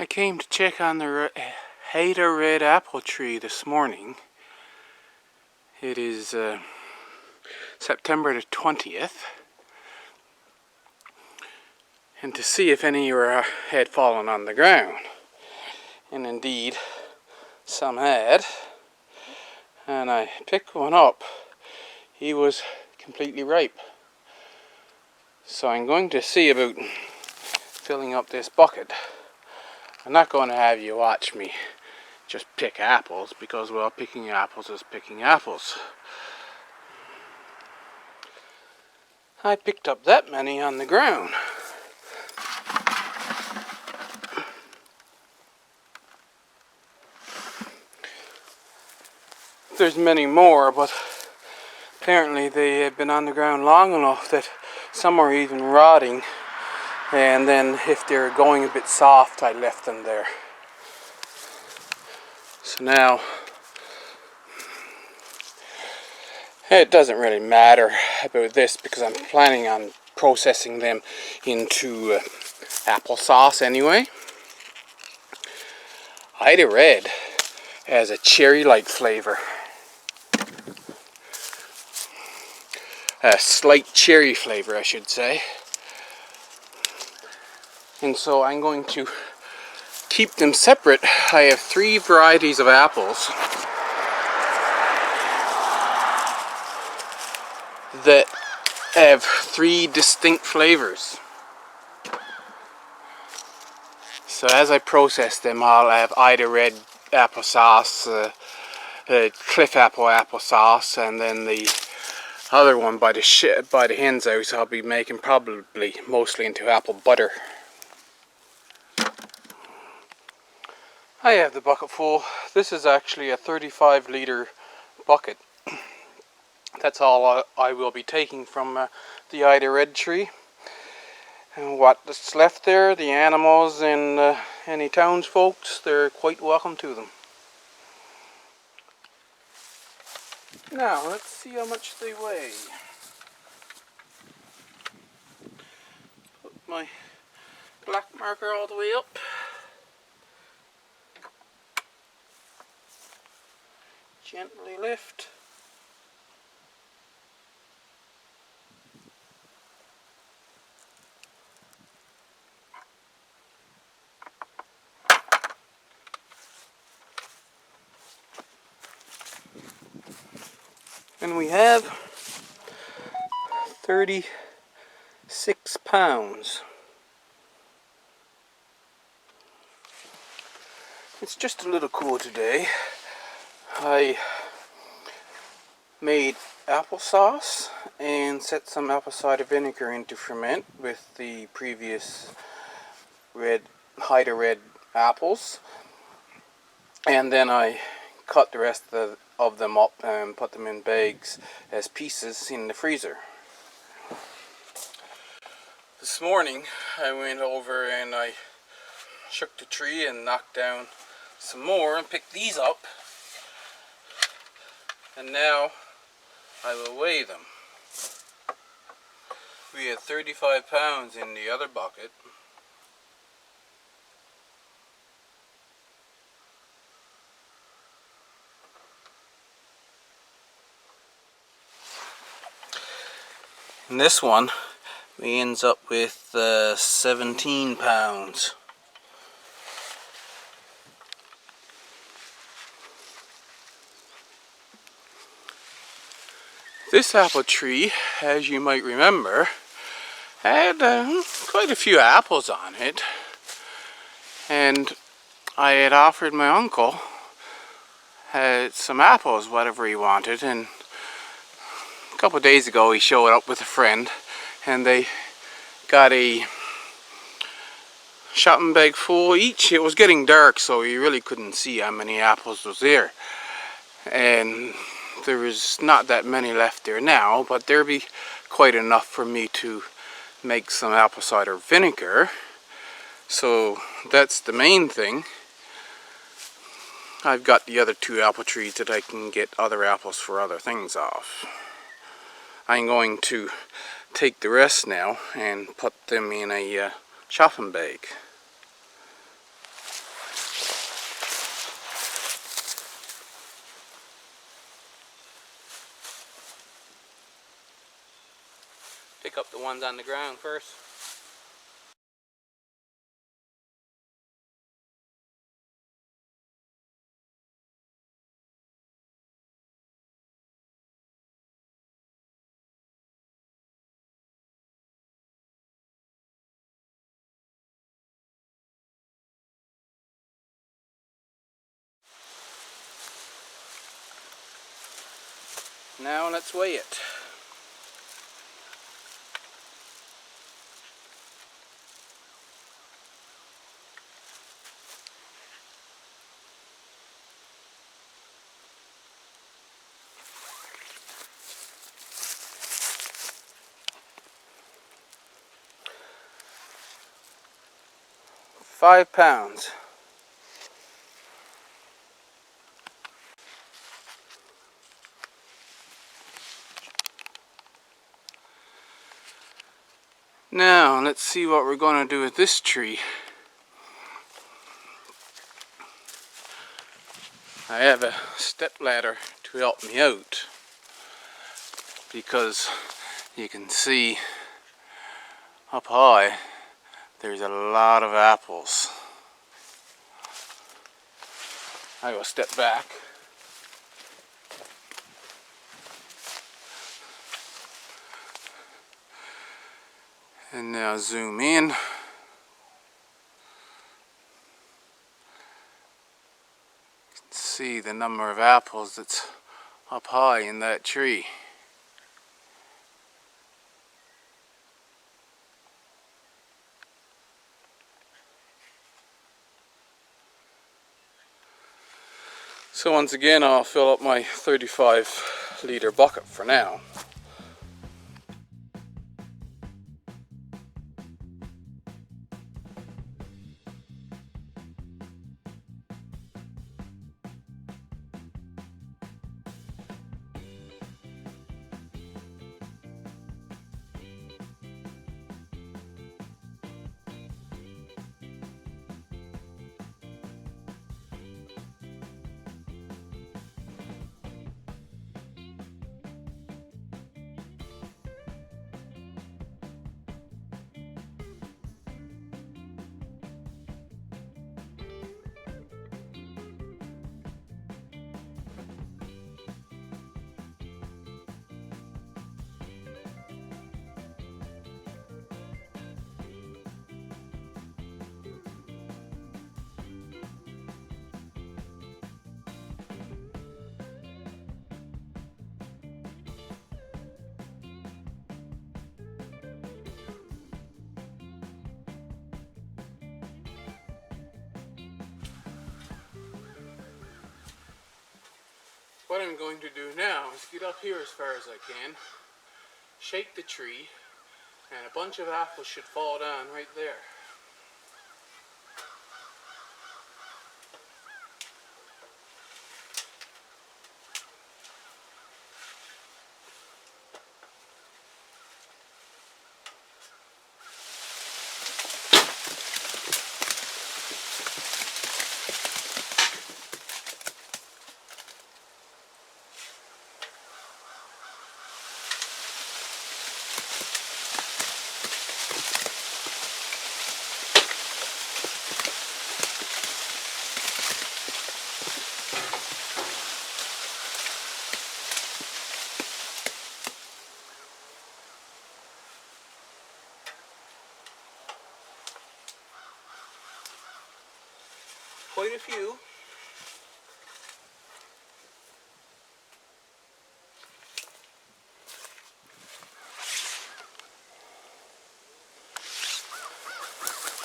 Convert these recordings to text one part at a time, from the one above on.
I came to check on the Haida red apple tree this morning. It is September the 20th, and to see if any had fallen on the ground. And indeed, some had. And I picked one up. He was completely ripe. So I'm going to see about filling up this bucket. I'm not going to have you watch me just pick apples, because, well, picking apples is picking apples. I picked up that many on the ground. There's many more, but apparently they have been on the ground long enough that some are even rotting, and then if they're going a bit soft, I left them there. So now it doesn't really matter about this, because I'm planning on processing them into applesauce anyway. Haida Red has a cherry-like flavor. A slight cherry flavor, I should say. And so I'm going to keep them separate. I have 3 varieties of apples that have 3 distinct flavors. So as I process them, I'll have Haida Red applesauce, Cliff Apple applesauce, and then the other one by the hen's house I'll be making probably mostly into apple butter. I have the bucket full. This is actually a 35-litre bucket. That's all I will be taking from the Haida Red tree. And what's left there, the animals and any townsfolks, they're quite welcome to them. Now, let's see how much they weigh. Put my black marker all the way up. Gently lift. And we have 36 pounds. It's just a little cool today. I made applesauce and set some apple cider vinegar into ferment with the previous Haida Red apples, and then I cut the rest of them up and put them in bags as pieces in the freezer. This morning I went over and I shook the tree and knocked down some more and picked these up, and now I will weigh them. We had 35 pounds in the other bucket. In this one, we ends up with 17 pounds. This apple tree, as you might remember, had quite a few apples on it, and I had offered my uncle some apples, whatever he wanted, and a couple of days ago he showed up with a friend and they got a shopping bag full each. It was getting dark, so you really couldn't see how many apples was there, and there was not that many left there now, but there'll be quite enough for me to make some apple cider vinegar. So that's the main thing. I've got the other 2 apple trees that I can get other apples for other things off. I'm going to take the rest now and put them in a shopping bag. pick up the ones on the ground first. Now let's weigh it. £5. Now let's see what we're going to do with this tree. I have a step ladder to help me out because you can see up high there's a lot of apples. I will step back. And now zoom in. See the number of apples that's up high in that tree. So once again, I'll fill up my 35-litre bucket for now. What I'm going to do now is get up here as far as I can, shake the tree, and a bunch of apples should fall down right there. Quite a few.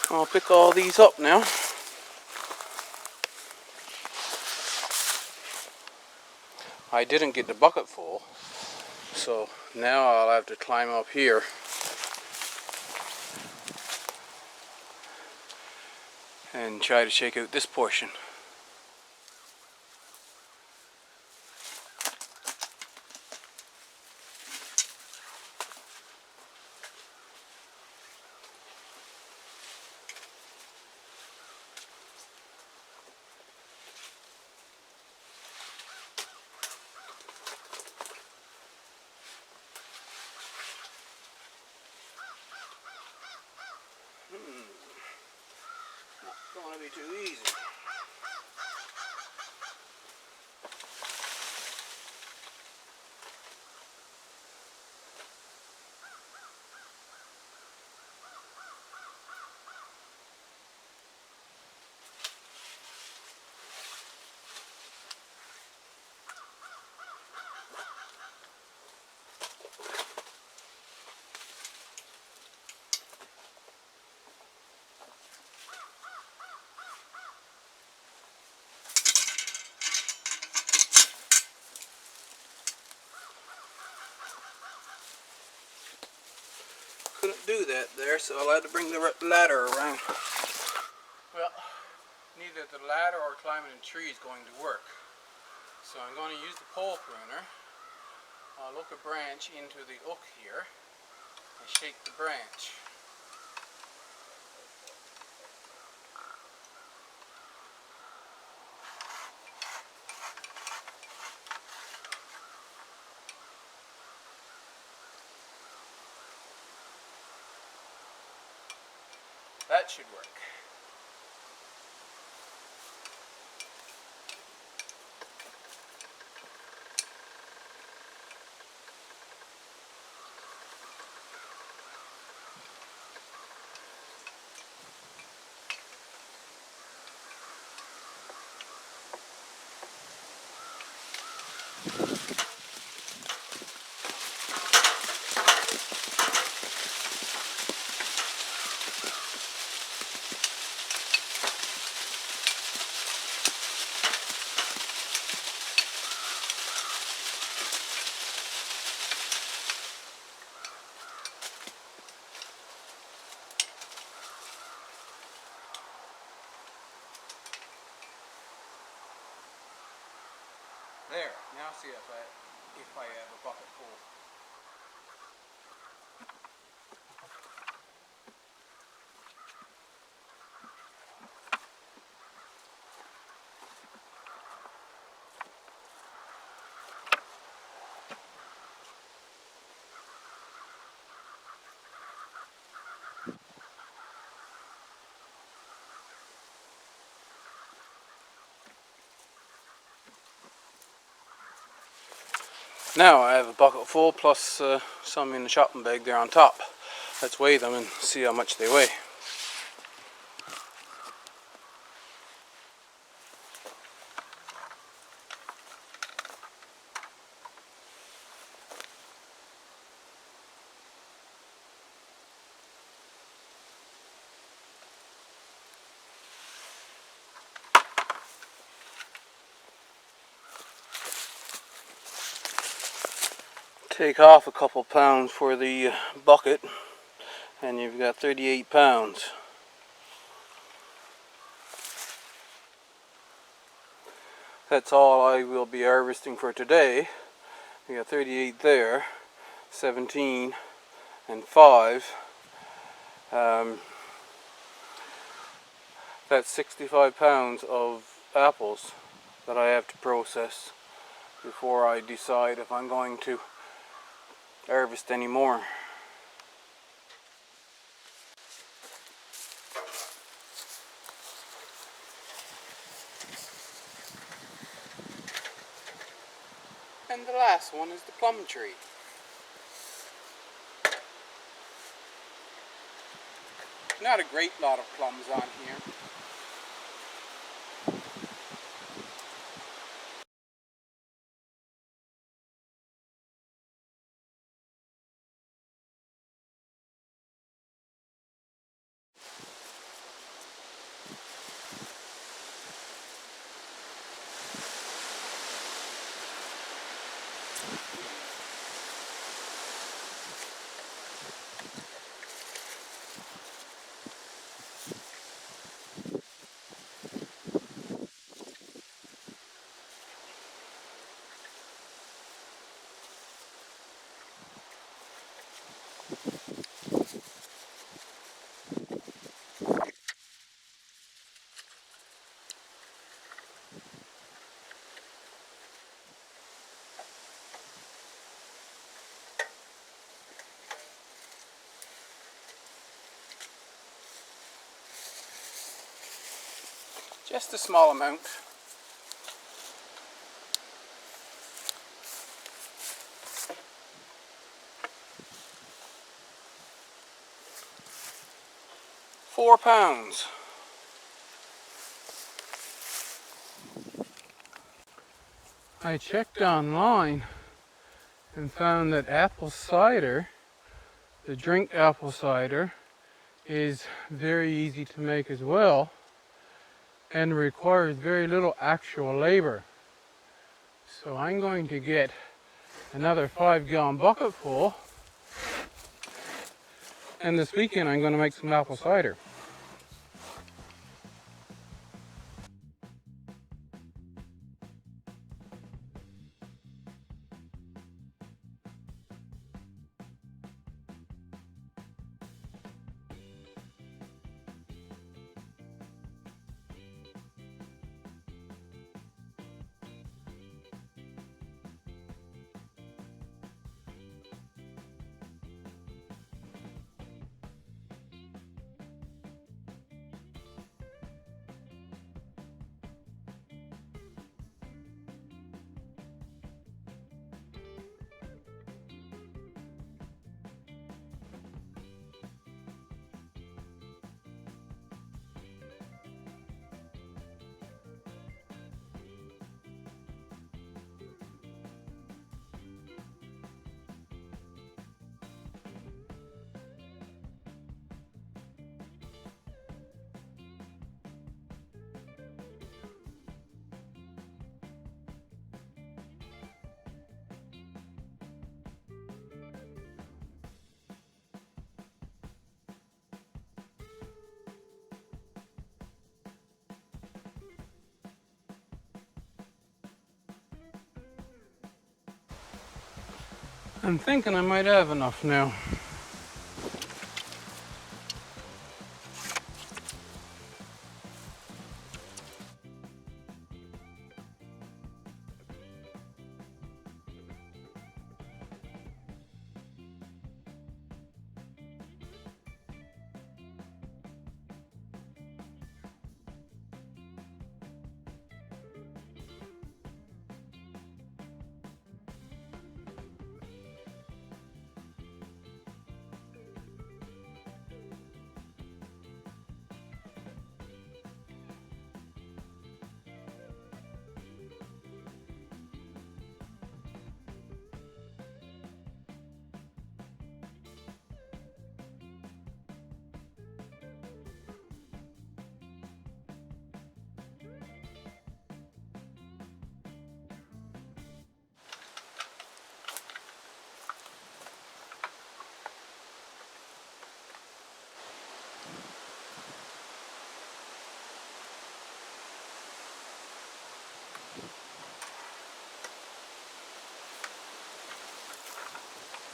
I'll pick all these up now. I didn't get the bucket full, so now I'll have to climb up here and try to shake out this portion. too easy. Couldn't do that there, so I'll have to bring the ladder around. Well, neither the ladder or climbing a tree is going to work. So I'm going to use the pole pruner. I'll look a branch into the hook here and shake the branch. That should work. There, now see if I have a bucket full. Now I have a bucket full plus some in the shopping bag there on top. Let's weigh them and see how much they weigh. Take off a couple pounds for the bucket and you've got 38 pounds. That's all I will be harvesting for today. We got 38 there, 17 and 5. That's 65 pounds of apples that I have to process before I decide if I'm going to harvest any more. And the last one is the plum tree. Not a great lot of plums on here. Just a small amount. £4. I checked online and found that apple cider, the drink apple cider, is very easy to make as well and requires very little actual labor. So I'm going to get another 5-gallon bucket full, and this weekend I'm going to make some apple cider. I'm thinking I might have enough now.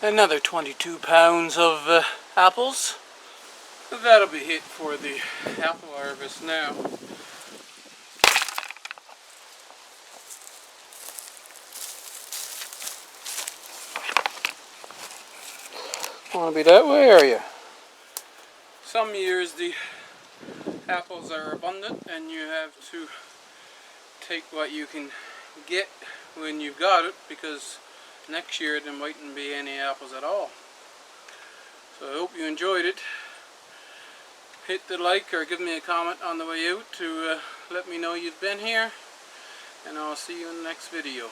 Another 22 pounds of apples. That'll be it for the apple harvest now. Want to be that way, are you? Some years the apples are abundant and you have to take what you can get when you've got it, because next year there mightn't be any apples at all. So I hope you enjoyed it. Hit the like or give me a comment on the way out to let me know you've been here, and I'll see you in the next video.